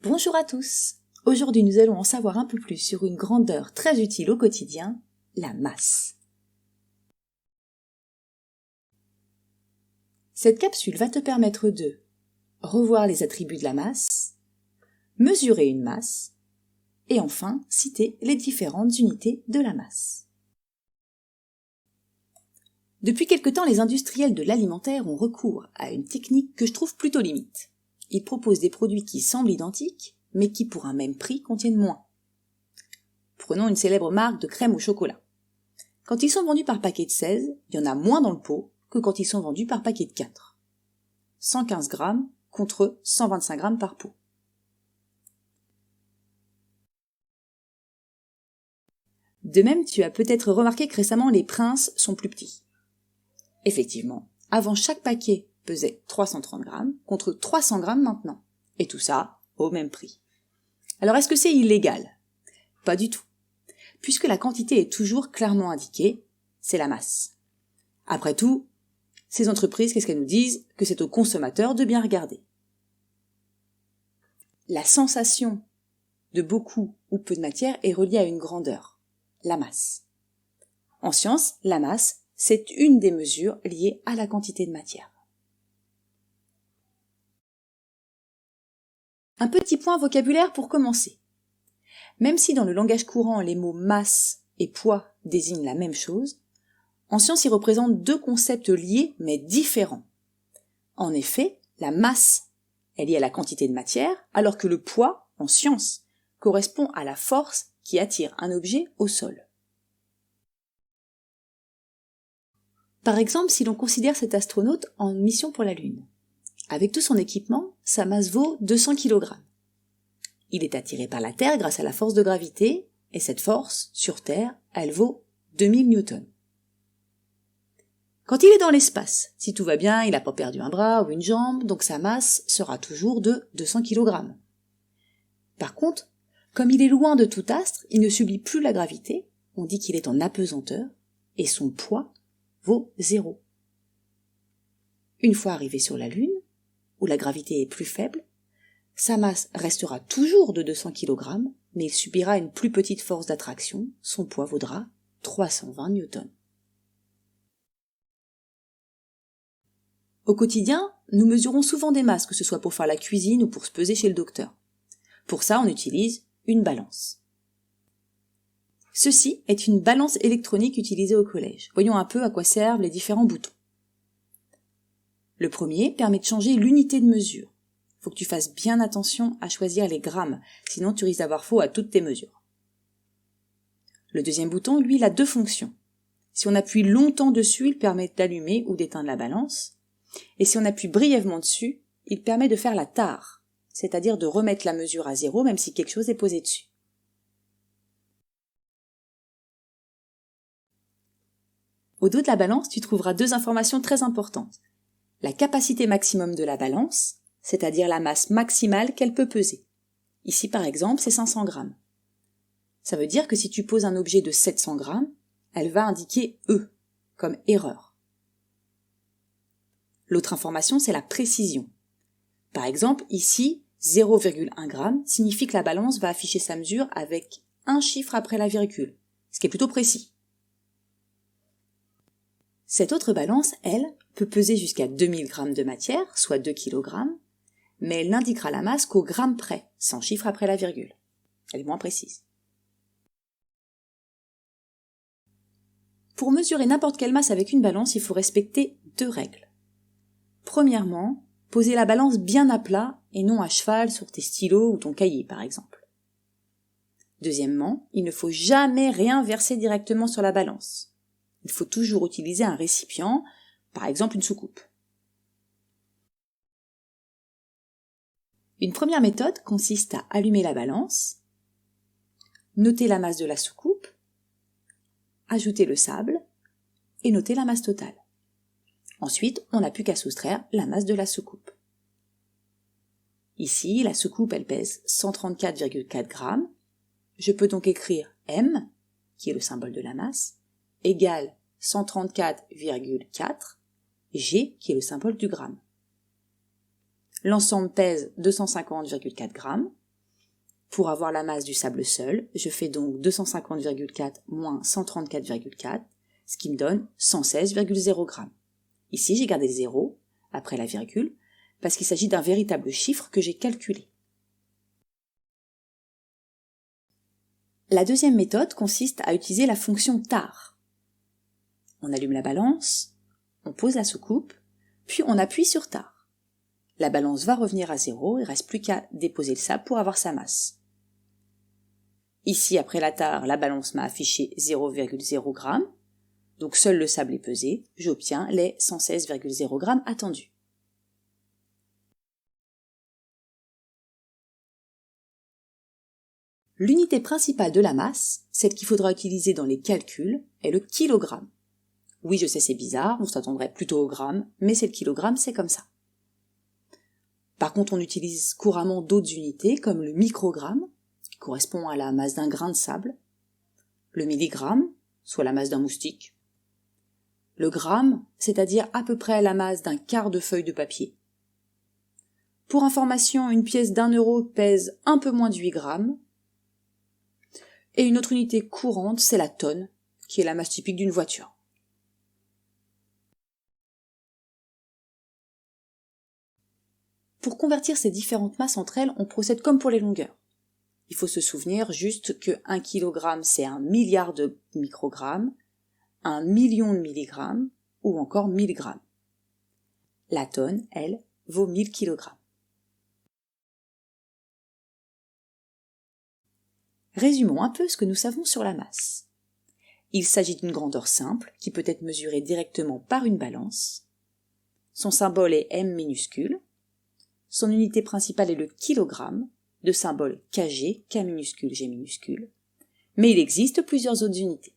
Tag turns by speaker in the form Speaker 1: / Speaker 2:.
Speaker 1: Bonjour à tous. Aujourd'hui, nous allons en savoir un peu plus sur une grandeur très utile au quotidien, la masse. Cette capsule va te permettre de revoir les attributs de la masse, mesurer une masse, et enfin citer les différentes unités de la masse. Depuis quelque temps, les industriels de l'alimentaire ont recours à une technique que je trouve plutôt limite. Ils proposent des produits qui semblent identiques, mais qui pour un même prix contiennent moins. Prenons une célèbre marque de crème au chocolat. Quand ils sont vendus par paquet de 16, il y en a moins dans le pot que quand ils sont vendus par paquet de 4. 115 grammes contre 125 grammes par pot. De même, tu as peut-être remarqué que récemment les Princes sont plus petits. Effectivement, avant chaque paquet pesait 330 grammes contre 300 grammes maintenant. Et tout ça au même prix. Alors est-ce que c'est illégal ? Pas du tout. Puisque la quantité est toujours clairement indiquée, c'est la masse. Après tout, ces entreprises, qu'est-ce qu'elles nous disent ? Que c'est aux consommateurs de bien regarder. La sensation de beaucoup ou peu de matière est reliée à une grandeur, la masse. En science, la masse, c'est une des mesures liées à la quantité de matière. Un petit point vocabulaire pour commencer. Même si dans le langage courant les mots masse et poids désignent la même chose, en science ils représentent deux concepts liés mais différents. En effet, la masse est liée à la quantité de matière, alors que le poids, en science, correspond à la force qui attire un objet au sol. Par exemple, si l'on considère cet astronaute en mission pour la Lune. Avec tout son équipement, sa masse vaut 200 kg. Il est attiré par la Terre grâce à la force de gravité, et cette force, sur Terre, elle vaut 2000 newtons. Quand il est dans l'espace, si tout va bien, il n'a pas perdu un bras ou une jambe, donc sa masse sera toujours de 200 kg. Par contre, comme il est loin de tout astre, il ne subit plus la gravité, on dit qu'il est en apesanteur, et son poids vaut 0. Une fois arrivé sur la Lune, où la gravité est plus faible, sa masse restera toujours de 200 kg, mais il subira une plus petite force d'attraction, son poids vaudra 320 newtons. Au quotidien, nous mesurons souvent des masses, que ce soit pour faire la cuisine ou pour se peser chez le docteur. Pour ça, on utilise une balance. Ceci est une balance électronique utilisée au collège. Voyons un peu à quoi servent les différents boutons. Le premier permet de changer l'unité de mesure. Il faut que tu fasses bien attention à choisir les grammes, sinon tu risques d'avoir faux à toutes tes mesures. Le deuxième bouton, lui, il a deux fonctions. Si on appuie longtemps dessus, il permet d'allumer ou d'éteindre la balance. Et si on appuie brièvement dessus, il permet de faire la tare, c'est-à-dire de remettre la mesure à 0 même si quelque chose est posé dessus. Au dos de la balance, tu trouveras deux informations très importantes. La capacité maximum de la balance, c'est-à-dire la masse maximale qu'elle peut peser. Ici, par exemple, c'est 500 grammes. Ça veut dire que si tu poses un objet de 700 grammes, elle va indiquer E, comme erreur. L'autre information, c'est la précision. Par exemple, ici, 0,1 g signifie que la balance va afficher sa mesure avec un chiffre après la virgule, ce qui est plutôt précis. Cette autre balance, elle, peut peser jusqu'à 2000 g de matière, soit 2 kg, mais elle n'indiquera la masse qu'au gramme près, sans chiffre après la virgule. Elle est moins précise. Pour mesurer n'importe quelle masse avec une balance, il faut respecter deux règles. Premièrement, poser la balance bien à plat et non à cheval sur tes stylos ou ton cahier, par exemple. Deuxièmement, il ne faut jamais rien verser directement sur la balance. Il faut toujours utiliser un récipient, par exemple une soucoupe. Une première méthode consiste à allumer la balance, noter la masse de la soucoupe, ajouter le sable et noter la masse totale. Ensuite, on n'a plus qu'à soustraire la masse de la soucoupe. Ici, la soucoupe, elle pèse 134,4 g. Je peux donc écrire M, qui est le symbole de la masse, égale 134,4, G, qui est le symbole du gramme. L'ensemble pèse 250,4 g. Pour avoir la masse du sable seul, je fais donc 250,4 moins 134,4, ce qui me donne 116,0 grammes. Ici, j'ai gardé 0, après la virgule, parce qu'il s'agit d'un véritable chiffre que j'ai calculé. La deuxième méthode consiste à utiliser la fonction TAR. On allume la balance, on pose la soucoupe, puis on appuie sur TAR. La balance va revenir à 0, il ne reste plus qu'à déposer le sable pour avoir sa masse. Ici, après la tare, la balance m'a affiché 0,0 g, donc seul le sable est pesé, j'obtiens les 116,0 g attendus. L'unité principale de la masse, celle qu'il faudra utiliser dans les calculs, est le kilogramme. Oui, je sais, c'est bizarre, on s'attendrait plutôt au gramme, mais c'est le kilogramme, c'est comme ça. Par contre, on utilise couramment d'autres unités, comme le microgramme, qui correspond à la masse d'un grain de sable, le milligramme, soit la masse d'un moustique, le gramme, c'est-à-dire à peu près la masse d'un quart de feuille de papier. Pour information, une pièce d'1 € pèse un peu moins de 8 grammes, et une autre unité courante, c'est la tonne, qui est la masse typique d'une voiture. Pour convertir ces différentes masses entre elles, on procède comme pour les longueurs. Il faut se souvenir juste que 1 kg c'est 1 milliard de microgrammes, 1 million de milligrammes ou encore 1000 grammes. La tonne, elle, vaut 1000 kg. Résumons un peu ce que nous savons sur la masse. Il s'agit d'une grandeur simple qui peut être mesurée directement par une balance. Son symbole est m minuscule. Son unité principale est le kilogramme, de symbole kg, k minuscule, g minuscule. Mais il existe plusieurs autres unités.